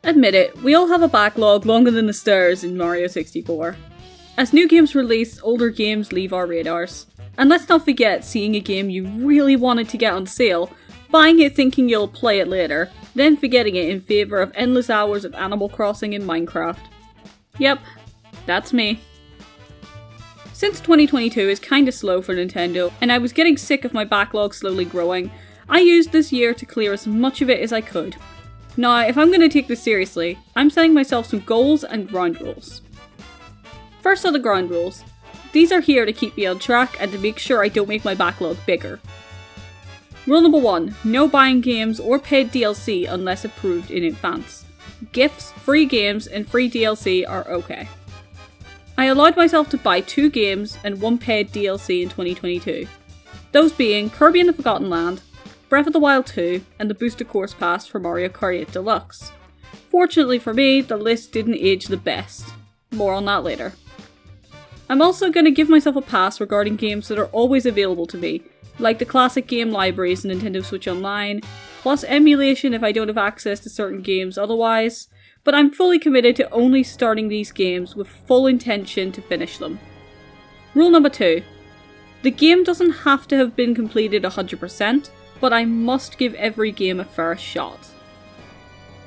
Admit it, we all have a backlog longer than the stars in Mario 64. As new games release, older games leave our radars. And let's not forget seeing a game you really wanted to get on sale, buying it thinking you'll play it later, then forgetting it in favour of endless hours of Animal Crossing and Minecraft. Yep, that's me. Since 2022 is kinda slow for Nintendo, and I was getting sick of my backlog slowly growing, I used this year to clear as much of it as I could. Now, if I'm gonna take this seriously, I'm setting myself some goals and ground rules. First are the ground rules. These are here to keep me on track and to make sure I don't make my backlog bigger. Rule number 1, no buying games or paid DLC unless approved in advance. Gifts, free games, and free DLC are okay. I allowed myself to buy 2 games and 1 paid DLC in 2022. Those being Kirby and the Forgotten Land, Breath of the Wild 2, and the Booster Course Pass for Mario Kart 8 Deluxe. Fortunately for me, the list didn't age the best. More on that later. I'm also going to give myself a pass regarding games that are always available to me, like the classic game libraries in Nintendo Switch Online, plus emulation if I don't have access to certain games otherwise, but I'm fully committed to only starting these games with full intention to finish them. Rule number 2. The game doesn't have to have been completed 100%, but I must give every game a fair shot.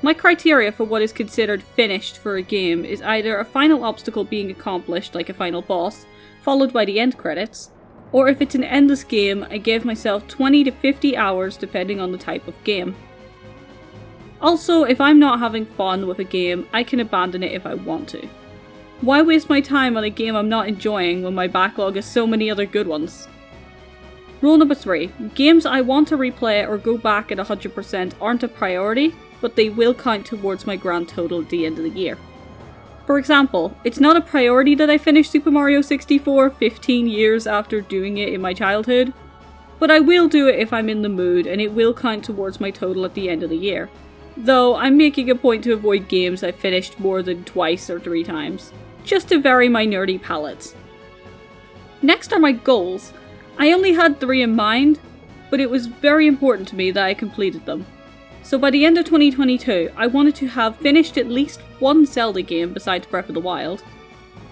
My criteria for what is considered finished for a game is either a final obstacle being accomplished, like a final boss, followed by the end credits, or if it's an endless game, I give myself 20 to 50 hours depending on the type of game. Also, if I'm not having fun with a game, I can abandon it if I want to. Why waste my time on a game I'm not enjoying when my backlog has so many other good ones? Rule number 3. Games I want to replay or go back at 100% aren't a priority, but they will count towards my grand total at the end of the year. For example, it's not a priority that I finish Super Mario 64 15 years after doing it in my childhood, but I will do it if I'm in the mood and it will count towards my total at the end of the year. Though I'm making a point to avoid games I've finished more than twice or 3 times, just to vary my nerdy palette. Next are my goals. I only had 3 in mind, but it was very important to me that I completed them. So by the end of 2022, I wanted to have finished at least 1 Zelda game besides Breath of the Wild,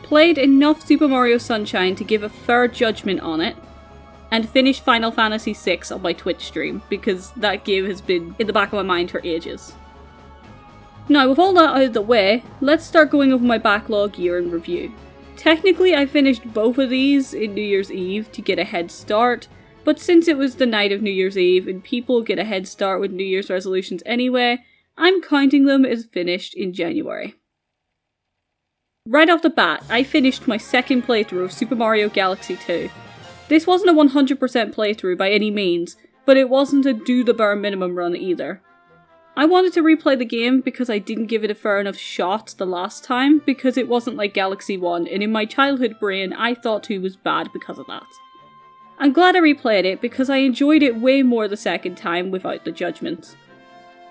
played enough Super Mario Sunshine to give a fair judgment on it, and finished Final Fantasy VI on my Twitch stream, because that game has been in the back of my mind for ages. Now, with all that out of the way, let's start going over my backlog year in review. Technically, I finished both of these in New Year's Eve to get a head start, but since it was the night of New Year's Eve and people get a head start with New Year's resolutions anyway, I'm counting them as finished in January. Right off the bat, I finished my second playthrough of Super Mario Galaxy 2. This wasn't a 100% playthrough by any means, but it wasn't a do the bare minimum run either. I wanted to replay the game because I didn't give it a fair enough shot the last time, because it wasn't like Galaxy 1, and in my childhood brain I thought 2 was bad because of that. I'm glad I replayed it because I enjoyed it way more the second time without the judgment.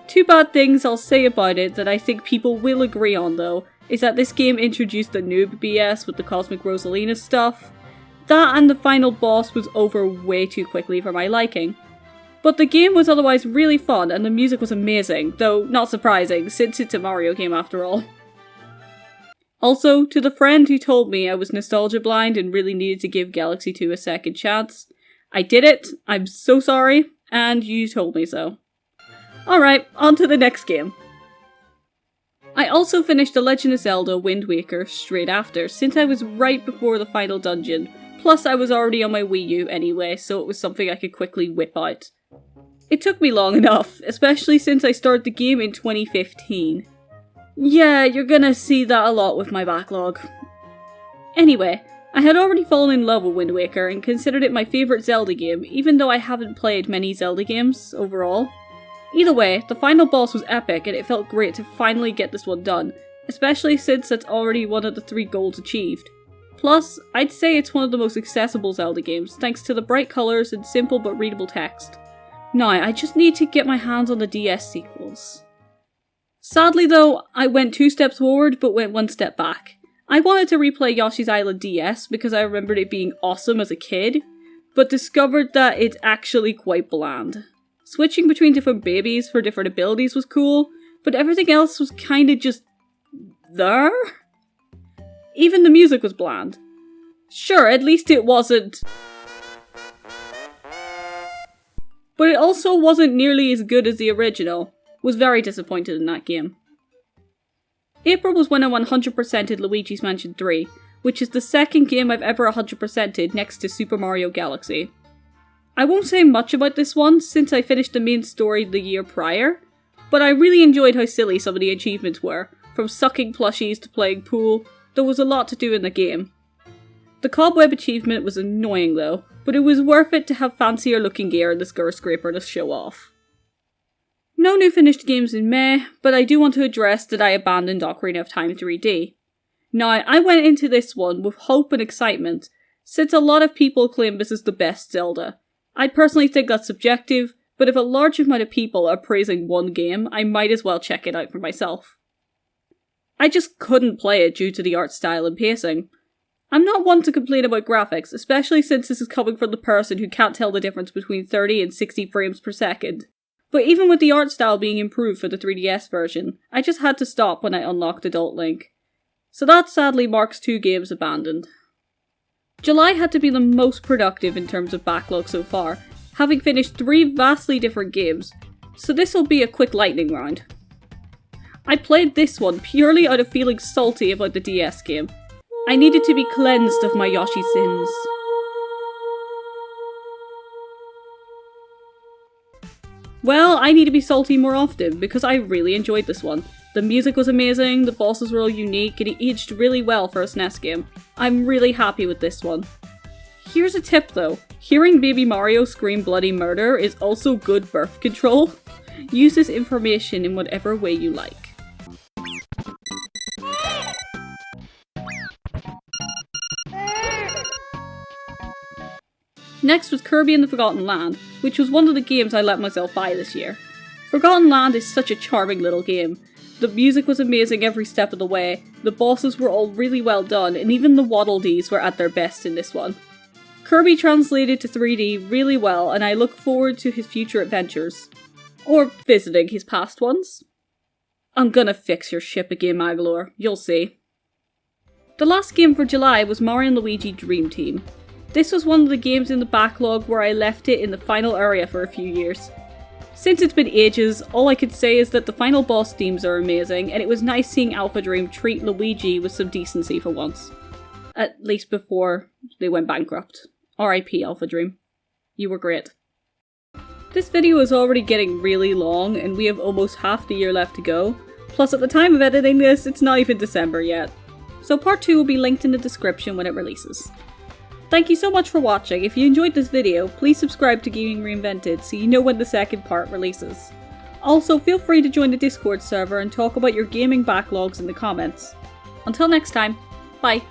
2 bad things I'll say about it that I think people will agree on though, is that this game introduced the noob BS with the Cosmic Rosalina stuff. That and the final boss was over way too quickly for my liking. But the game was otherwise really fun and the music was amazing, though not surprising since it's a Mario game after all. Also, to the friend who told me I was nostalgia blind and really needed to give Galaxy 2 a second chance, I did it, I'm so sorry, and you told me so. Alright, on to the next game. I also finished The Legend of Zelda Wind Waker straight after, since I was right before the final dungeon, plus I was already on my Wii U anyway, so it was something I could quickly whip out. It took me long enough, especially since I started the game in 2015. Yeah, you're gonna see that a lot with my backlog. Anyway, I had already fallen in love with Wind Waker and considered it my favourite Zelda game, even though I haven't played many Zelda games overall. Either way, the final boss was epic and it felt great to finally get this one done, especially since that's already one of the 3 goals achieved. Plus, I'd say it's one of the most accessible Zelda games, thanks to the bright colours and simple but readable text. Now, I just need to get my hands on the DS sequels. Sadly though, I went 2 steps forward but went 1 step back. I wanted to replay Yoshi's Island DS because I remembered it being awesome as a kid, but discovered that it's actually quite bland. Switching between different babies for different abilities was cool, but everything else was kinda just there? Even the music was bland. Sure, at least it wasn't... But it also wasn't nearly as good as the original. Was very disappointed in that game. April was when I 100%ed Luigi's Mansion 3, which is the second game I've ever 100%ed next to Super Mario Galaxy. I won't say much about this one since I finished the main story the year prior, but I really enjoyed how silly some of the achievements were, from sucking plushies to playing pool. There was a lot to do in the game. The cobweb achievement was annoying though, but it was worth it to have fancier looking gear in the skyscraper to show off. No new finished games in May, but I do want to address that I abandoned Ocarina of Time 3D. Now, I went into this one with hope and excitement, since a lot of people claim this is the best Zelda. I personally think that's subjective, but if a large amount of people are praising one game, I might as well check it out for myself. I just couldn't play it due to the art style and pacing. I'm not one to complain about graphics, especially since this is coming from the person who can't tell the difference between 30 and 60 frames per second. But even with the art style being improved for the 3DS version, I just had to stop when I unlocked Adult Link. So that sadly marks 2 games abandoned. July had to be the most productive in terms of backlog so far, having finished 3 vastly different games, so this will be a quick lightning round. I played this one purely out of feeling salty about the DS game. I needed to be cleansed of my Yoshi sins. Well, I need to be salty more often because I really enjoyed this one. The music was amazing, the bosses were all unique, and it aged really well for a SNES game. I'm really happy with this one. Here's a tip though, hearing Baby Mario scream bloody murder is also good birth control. Use this information in whatever way you like. Next was Kirby and the Forgotten Land, which was one of the games I let myself buy this year. Forgotten Land is such a charming little game. The music was amazing every step of the way, the bosses were all really well done, and even the Waddle Dees were at their best in this one. Kirby translated to 3D really well, and I look forward to his future adventures. Or visiting his past ones. I'm gonna fix your ship again, Magolor, you'll see. The last game for July was Mario & Luigi Dream Team. This was one of the games in the backlog where I left it in the final area for a few years. Since it's been ages, all I could say is that the final boss themes are amazing, and it was nice seeing Alpha Dream treat Luigi with some decency for once. At least before they went bankrupt. RIP Alpha Dream. You were great. This video is already getting really long, and we have almost half the year left to go. Plus at the time of editing this, it's not even December yet. So part 2 will be linked in the description when it releases. Thank you so much for watching. If you enjoyed this video, please subscribe to Gaming Reinvented so you know when the second part releases. Also, feel free to join the Discord server and talk about your gaming backlogs in the comments. Until next time, bye!